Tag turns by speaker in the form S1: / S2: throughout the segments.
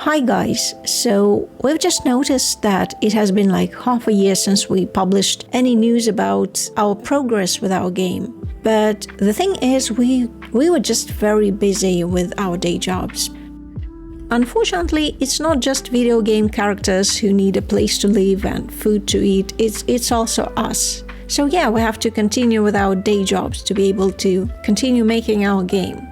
S1: Hi guys, so we've just noticed that it has been like half a year since we published any news about our progress with our game. But the thing is, we were just very busy with our day jobs. Unfortunately, it's not just video game characters who need a place to live and food to eat, it's also us. So yeah, we have to continue with our day jobs to be able to continue making our game.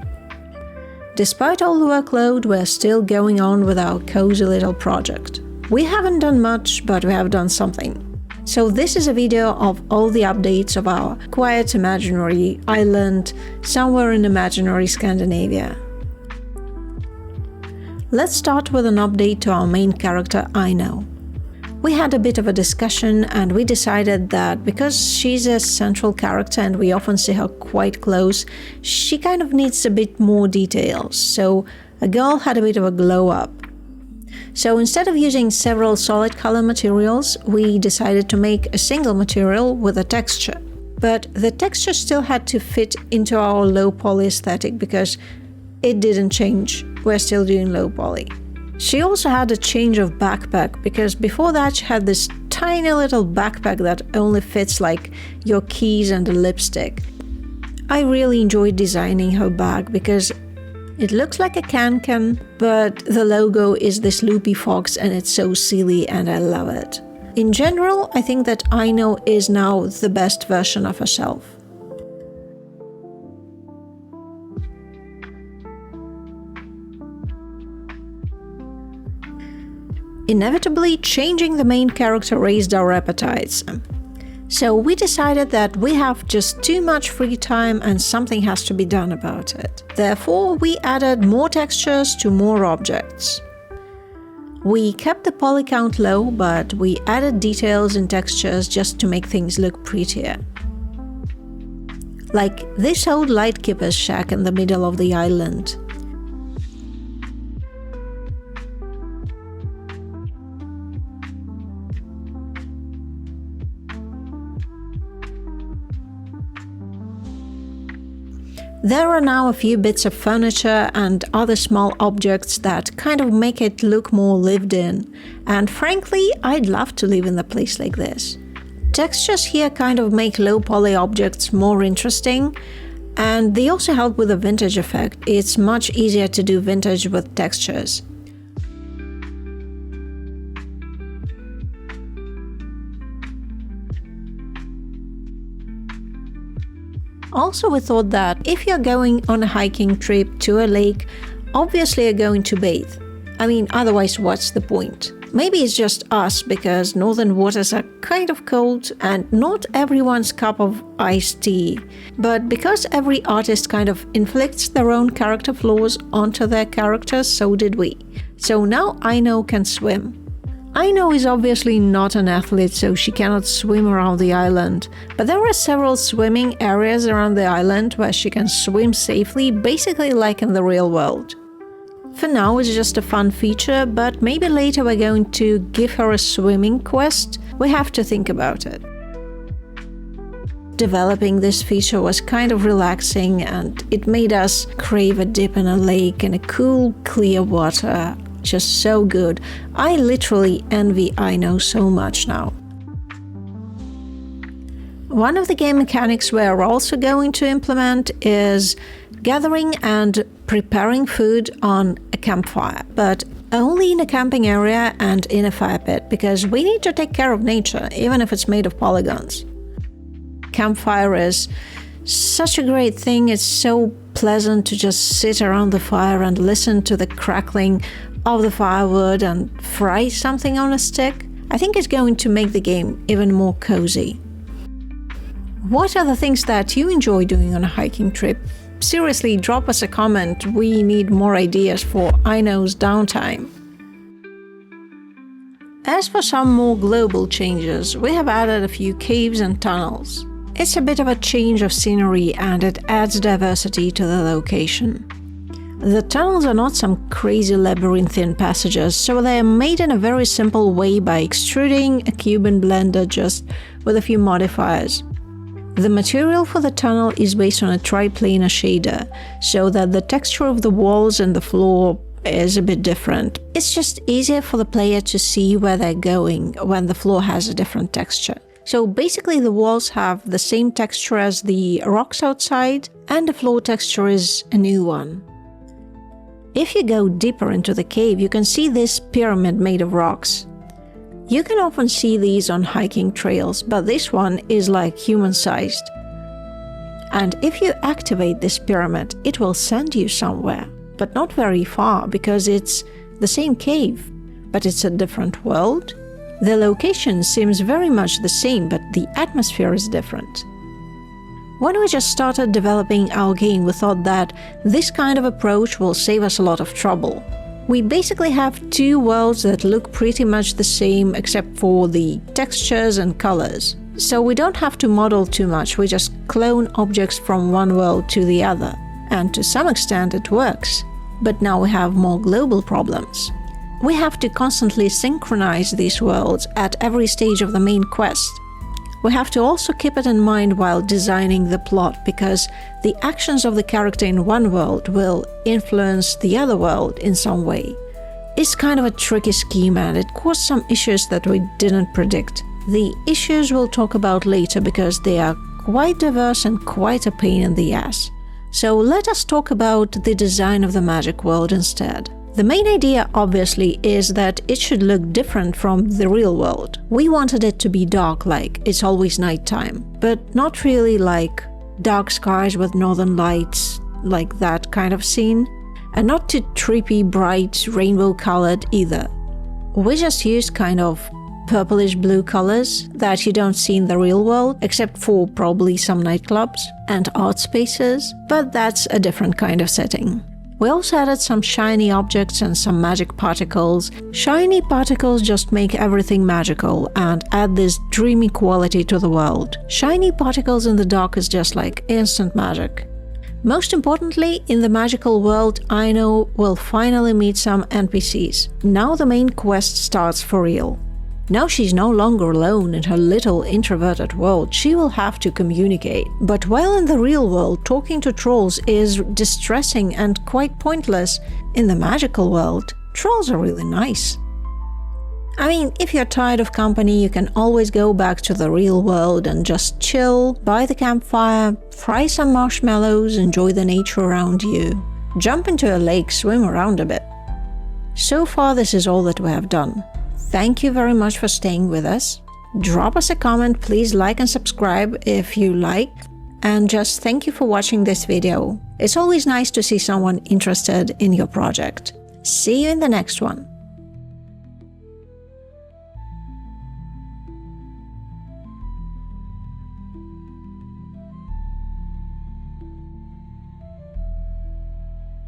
S1: Despite all the workload, we're still going on with our cozy little project. We haven't done much, but we have done something. So this is a video of all the updates of our quiet imaginary island somewhere in imaginary Scandinavia. Let's start with an update to our main character Aino. We had a bit of a discussion and we decided that because she's a central character and we often see her quite close, she kind of needs a bit more details, so a girl had a bit of a glow up. So instead of using several solid color materials, we decided to make a single material with a texture. But the texture still had to fit into our low poly aesthetic because it didn't change, we're still doing low poly. She also had a change of backpack, because before that she had this tiny little backpack that only fits like your keys and a lipstick. I really enjoyed designing her bag because it looks like a can, but the logo is this loopy fox and it's so silly and I love it. In general, I think that Aino is now the best version of herself. Inevitably, changing the main character raised our appetites. So we decided that we have just too much free time and something has to be done about it. Therefore, we added more textures to more objects. We kept the poly count low, but we added details and textures just to make things look prettier. Like this old lightkeeper's shack in the middle of the island. There are now a few bits of furniture and other small objects that kind of make it look more lived in, and frankly, I'd love to live in a place like this. Textures here kind of make low poly objects more interesting, and they also help with the vintage effect. It's much easier to do vintage with textures. Also, we thought that if you're going on a hiking trip to a lake, obviously you're going to bathe. I mean, otherwise what's the point? Maybe it's just us because northern waters are kind of cold and not everyone's cup of iced tea. But because every artist kind of inflicts their own character flaws onto their characters, so did we. So now Aino can swim. Aino is obviously not an athlete, so she cannot swim around the island, but there are several swimming areas around the island where she can swim safely, basically like in the real world. For now it's just a fun feature, but maybe later we're going to give her a swimming quest. We have to think about it. Developing this feature was kind of relaxing and it made us crave a dip in a lake in a cool, clear water. Just so good. I literally envy Aino so much now. One of the game mechanics we're also going to implement is gathering and preparing food on a campfire, but only in a camping area and in a fire pit, because we need to take care of nature, even if it's made of polygons. Campfire is such a great thing. It's so pleasant to just sit around the fire and listen to the crackling of the firewood and fry something on a stick. I think it's going to make the game even more cozy. What are the things that you enjoy doing on a hiking trip? Seriously, drop us a comment. We need more ideas for Aino's downtime. As for some more global changes, we have added a few caves and tunnels. It's a bit of a change of scenery and it adds diversity to the location. The tunnels are not some crazy labyrinthine passages, so they are made in a very simple way by extruding a cube in Blender just with a few modifiers. The material for the tunnel is based on a triplanar shader, so that the texture of the walls and the floor is a bit different. It's just easier for the player to see where they're going when the floor has a different texture. So basically the walls have the same texture as the rocks outside, and the floor texture is a new one. If you go deeper into the cave, you can see this pyramid made of rocks. You can often see these on hiking trails, but this one is like human-sized. And if you activate this pyramid, it will send you somewhere, but not very far because it's the same cave, but it's a different world. The location seems very much the same, but the atmosphere is different. When we just started developing our game, we thought that this kind of approach will save us a lot of trouble. We basically have two worlds that look pretty much the same except for the textures and colors. So we don't have to model too much, we just clone objects from one world to the other. And to some extent it works. But now we have more global problems. We have to constantly synchronize these worlds at every stage of the main quest. We have to also keep it in mind while designing the plot, because the actions of the character in one world will influence the other world in some way. It's kind of a tricky scheme and it caused some issues that we didn't predict. The issues we'll talk about later because they are quite diverse and quite a pain in the ass. So let us talk about the design of the magic world instead. The main idea, obviously, is that it should look different from the real world. We wanted it to be dark, like it's always nighttime, but not really like dark skies with northern lights, like that kind of scene, and not too trippy, bright, rainbow-colored either. We just used kind of purplish blue colors that you don't see in the real world, except for probably some nightclubs and art spaces, but that's a different kind of setting. We also added some shiny objects and some magic particles. Shiny particles just make everything magical and add this dreamy quality to the world. Shiny particles in the dark is just like instant magic. Most importantly, in the magical world, Aino will finally meet some NPCs. Now the main quest starts for real. Now she's no longer alone in her little introverted world, she will have to communicate. But while in the real world talking to trolls is distressing and quite pointless, in the magical world, trolls are really nice. I mean, if you're tired of company, you can always go back to the real world and just chill, by the campfire, fry some marshmallows, enjoy the nature around you, jump into a lake, swim around a bit. So far this is all that we have done. Thank you very much for staying with us. Drop us a comment, please like and subscribe if you like. And just thank you for watching this video. It's always nice to see someone interested in your project. See you in the next one.